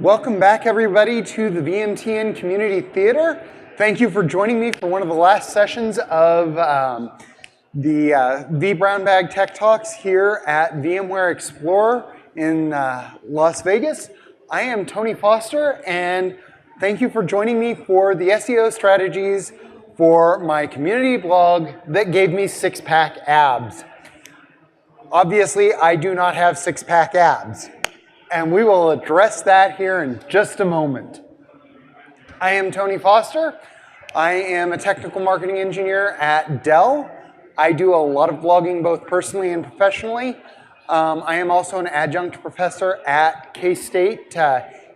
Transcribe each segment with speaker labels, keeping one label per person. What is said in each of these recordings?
Speaker 1: Welcome back, everybody, to the VMTN Community Theater. Thank you for joining me for one of the last sessions of the vBrownBag Tech Talks here at VMware Explorer in Las Vegas. I am Tony Foster, and thank you for joining me for the SEO strategies for my community blog that gave me six-pack abs. Obviously, I do not have six-pack abs, and we will address that here in just a moment. I am Tony Foster. I am a technical marketing engineer at Dell. I do a lot of blogging both personally and professionally. I am also an adjunct professor at K-State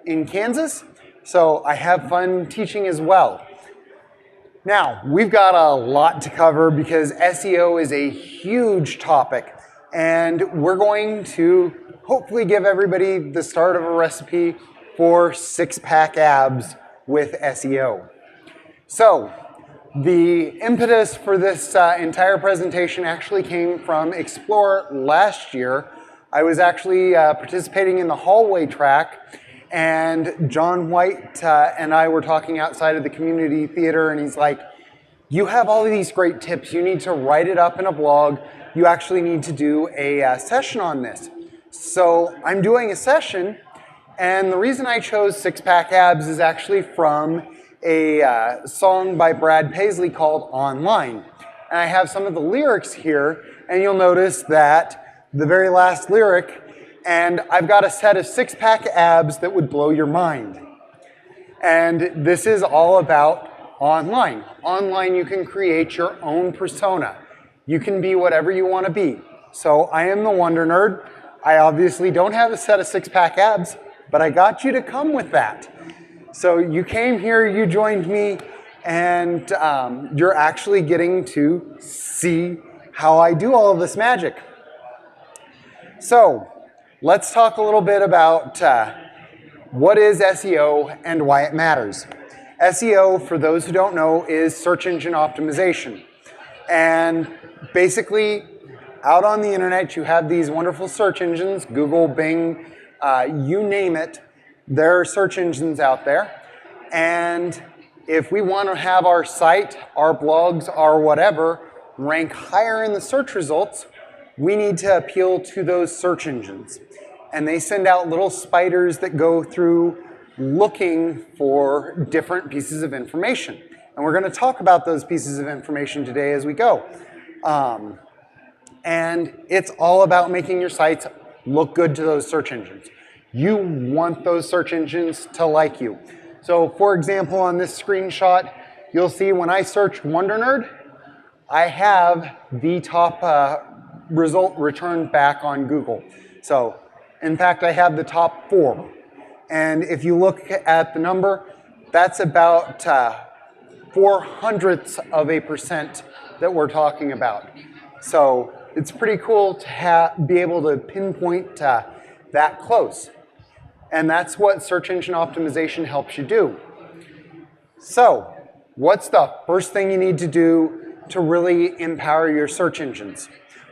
Speaker 1: in Kansas, so I have fun teaching as well. Now, we've got a lot to cover because SEO is a huge topic, and we're going to hopefully give everybody the start of a recipe for six-pack abs with SEO. So, the impetus for this entire presentation actually came from Explorer last year. I was actually participating in the hallway track, and John White and I were talking outside of the community theater, and he's like, you have all of these great tips. You need to write it up in a blog. You actually need to do a session on this. So I'm doing a session, and the reason I chose six-pack abs is actually from a song by Brad Paisley called Online. And I have some of the lyrics here, and you'll notice that the very last lyric, and I've got a set of six-pack abs that would blow your mind. And this is all about online. Online, you can create your own persona. You can be whatever you want to be. So I am the Wonder Nerd. I obviously don't have a set of six-pack abs, but I got you to come with that. So you came here, you joined me, and you're actually getting to see how I do all of this magic. So let's talk a little bit about what is SEO and why it matters. SEO, for those who don't know, is search engine optimization. And basically, out on the internet, you have these wonderful search engines, Google, Bing, you name it. There are search engines out there. And if we want to have our site, our blogs, our whatever, rank higher in the search results, we need to appeal to those search engines. And they send out little spiders that go through looking for different pieces of information. And we're going to talk about those pieces of information today as we go. And it's all about making your sites look good to those search engines. You want those search engines to like you. So for example, on this screenshot, you'll see when I search Wonder Nerd, I have the top result returned back on Google. So in fact, I have the top 4. And if you look at the number, that's about 0.04% that we're talking about. So it's pretty cool to be able to pinpoint that close. And that's what search engine optimization helps you do. So what's the first thing you need to do to really empower your search engines?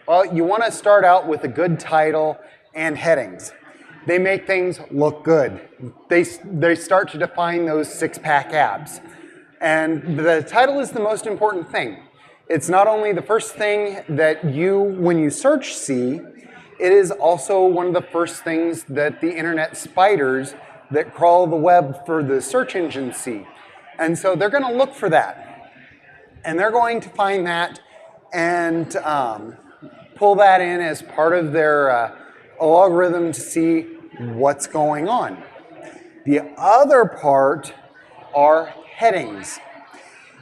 Speaker 1: Well, you want to start out with a good title and headings. They make things look good. They start to define those six-pack abs. And the title is the most important thing. It's not only the first thing that you, when you search, see, it is also one of the first things that the internet spiders that crawl the web for the search engine see. And so they're going to look for that. And they're going to find that and pull that in as part of their algorithm to see what's going on. The other part are headings.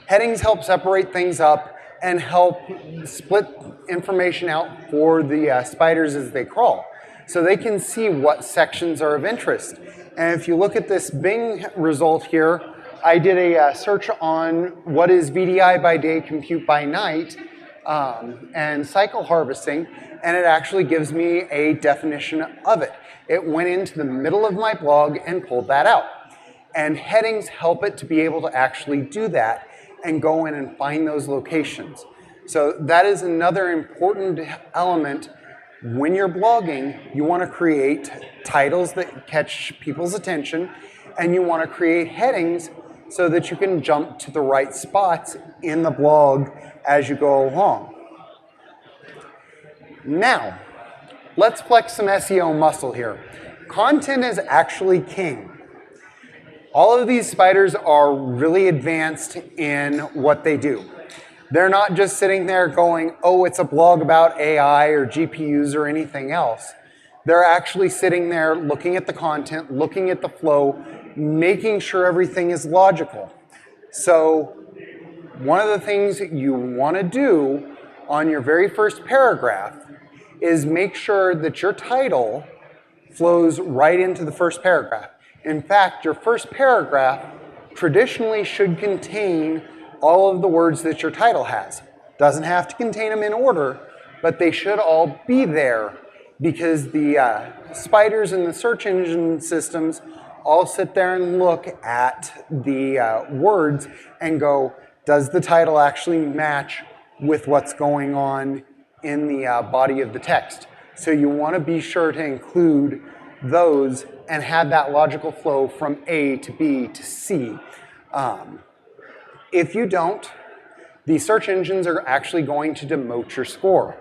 Speaker 1: Headings help separate things up and help split information out for the spiders as they crawl. So they can see what sections are of interest. And if you look at this Bing result here, I did a search on what is VDI by day, compute by night, and cycle harvesting, and it actually gives me a definition of it. It went into the middle of my blog and pulled that out. And headings help it to be able to actually do that and go in and find those locations. So that is another important element When you're blogging, you want to create titles that catch people's attention, and you want to create headings so that you can jump to the right spots in the blog as you go along. Now, let's flex some SEO muscle here. Content is actually king. All of these spiders are really advanced in what they do. They're not just sitting there going, oh, it's a blog about AI or GPUs or anything else. They're actually sitting there looking at the content, looking at the flow, making sure everything is logical. So one of the things that you want to do on your very first paragraph is make sure that your title flows right into the first paragraph. In fact, your first paragraph traditionally should contain all of the words that your title has. Doesn't have to contain them in order, but they should all be there because the spiders and the search engine systems all sit there and look at the words and go, does the title actually match with what's going on in the body of the text? So you want to be sure to include those and have that logical flow from A to B to C. If you don't, the search engines are actually going to demote your score.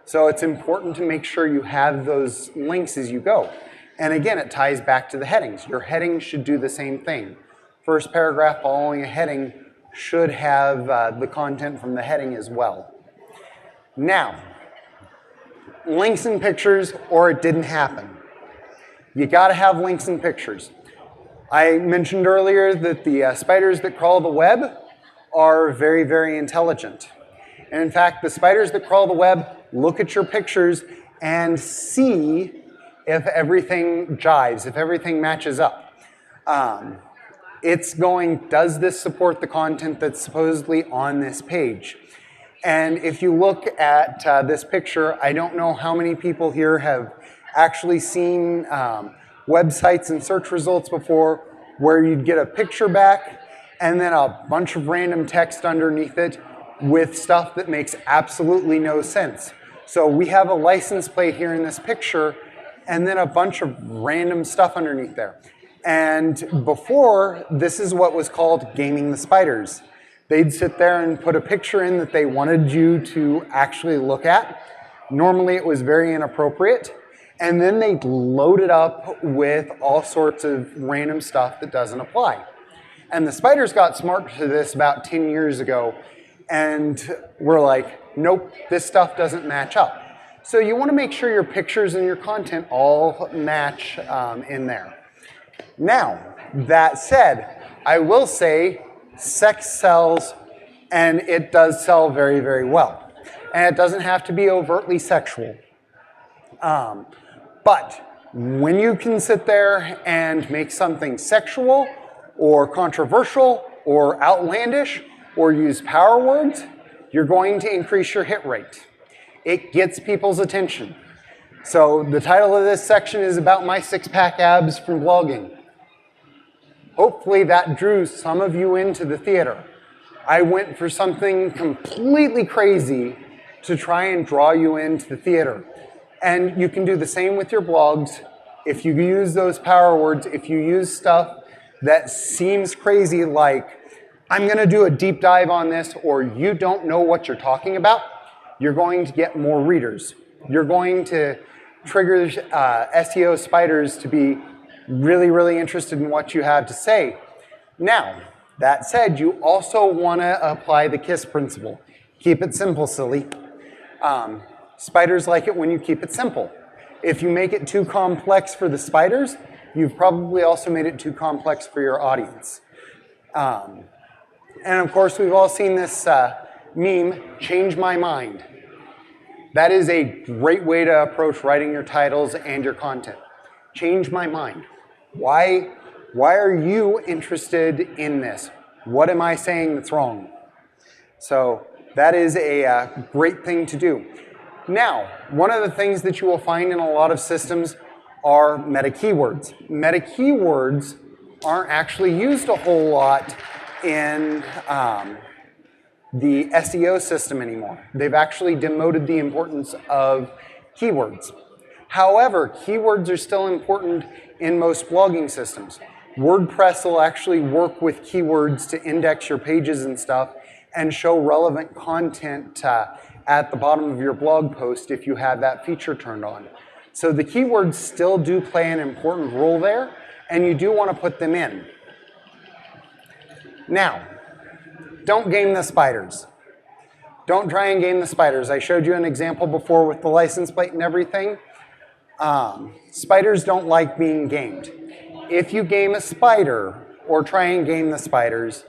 Speaker 1: So it's important to make sure you have those links as you go. And again, it ties back to the headings. Your headings should do the same thing. First paragraph following a heading should have the content from the heading as well. Now, links and pictures or it didn't happen. You gotta have links and pictures. I mentioned earlier that the spiders that crawl the web are very, very intelligent. And in fact, the spiders that crawl the web look at your pictures and see if everything jives, if everything matches up. It's going, does this support the content that's supposedly on this page? And if you look at this picture, I don't know how many people here have actually seen websites and search results before where you'd get a picture back and then a bunch of random text underneath it with stuff that makes absolutely no sense. So we have a license plate here in this picture and then a bunch of random stuff underneath there. And before, this is what was called gaming the spiders. They'd sit there and put a picture in that they wanted you to actually look at. Normally it was very inappropriate. And then they'd load it up with all sorts of random stuff that doesn't apply. And the spiders got smart to this about 10 years ago and were like, nope, this stuff doesn't match up. So you want to make sure your pictures and your content all match in there. Now, that said, I will say sex sells, and it does sell very, very well. And it doesn't have to be overtly sexual. But when you can sit there and make something sexual or controversial or outlandish or use power words, you're going to increase your hit rate. It gets people's attention. So the title of this section is about my six-pack abs from blogging. Hopefully that drew some of you into the theater. I went for something completely crazy to try and draw you into the theater. And you can do the same with your blogs. If you use those power words, if you use stuff that seems crazy like, I'm gonna do a deep dive on this, or you don't know what you're talking about, you're going to get more readers. You're going to trigger SEO spiders to be really, really interested in what you have to say. Now, that said, you also wanna apply the KISS principle. Keep it simple, silly. Spiders like it when you keep it simple. If you make it too complex for the spiders, you've probably also made it too complex for your audience. And of course, we've all seen this meme, change my mind. That is a great way to approach writing your titles and your content. Change my mind. Why are you interested in this? What am I saying that's wrong? So that is a great thing to do. Now, one of the things that you will find in a lot of systems are meta keywords. Meta keywords aren't actually used a whole lot in the SEO system anymore. They've actually demoted the importance of keywords. However, keywords are still important in most blogging systems. WordPress will actually work with keywords to index your pages and stuff and show relevant content at the bottom of your blog post if you have that feature turned on. So the keywords still do play an important role there, and you do want to put them in. Now, don't game the spiders. Don't try and game the spiders. I showed you an example before with the license plate and everything. Spiders don't like being gamed. If you game a spider or try and game the spiders,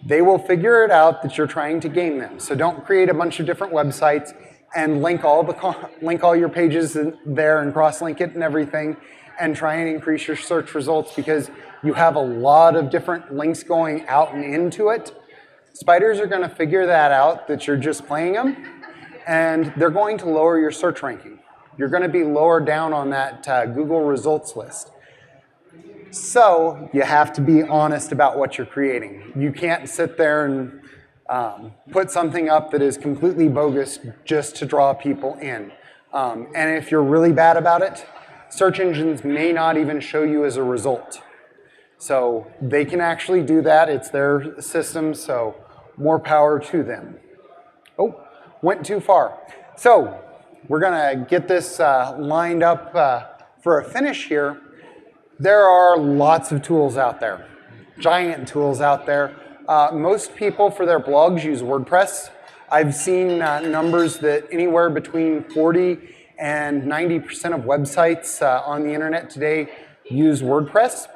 Speaker 1: they will figure it out that you're trying to game them. So don't create a bunch of different websites and link all your pages there and cross-link it and everything and try and increase your search results because you have a lot of different links going out and into it. Spiders are going to figure that out, that you're just playing them, and they're going to lower your search ranking. You're going to be lower down on that Google results list. So you have to be honest about what you're creating. You can't sit there and put something up that is completely bogus just to draw people in. And if you're really bad about it, search engines may not even show you as a result. So they can actually do that. It's their system, so more power to them. Oh, went too far. So we're going to get this lined up for a finish here. There are lots of tools out there, giant tools out there. Most people for their blogs use WordPress. I've seen numbers that anywhere between 40 and 90% of websites on the internet today use WordPress.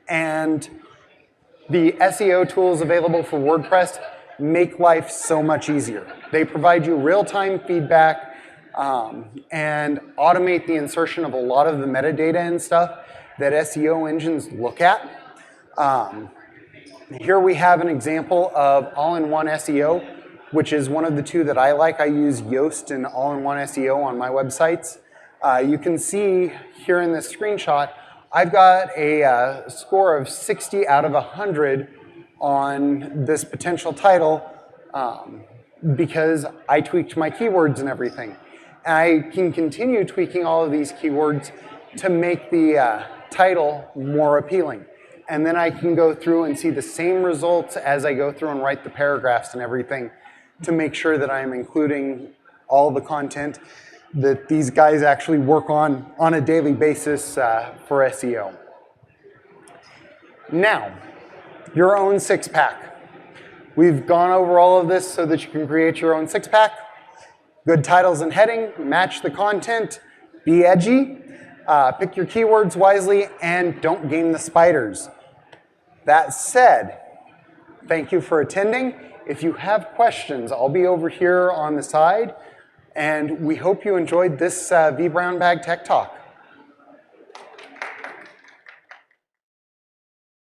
Speaker 1: And the SEO tools available for WordPress make life so much easier. They provide you real-time feedback and automate the insertion of a lot of the metadata and stuff that SEO engines look at. Here we have an example of all-in-one SEO, which is one of the two that I like. I use Yoast and all-in-one SEO on my websites. You can see here in this screenshot, I've got a score of 60 out of 100 on this potential title because I tweaked my keywords and everything. And I can continue tweaking all of these keywords to make the title more appealing. And then I can go through and see the same results as I go through and write the paragraphs and everything to make sure that I'm including all the content that these guys actually work on a daily basis for SEO. Now, your own six-pack. We've gone over all of this so that you can create your own six-pack. Good titles and heading, match the content, be edgy, pick your keywords wisely, and don't game the spiders. That said, thank you for attending. If you have questions, I'll be over here on the side. And we hope you enjoyed this vBrownBag Tech Talk.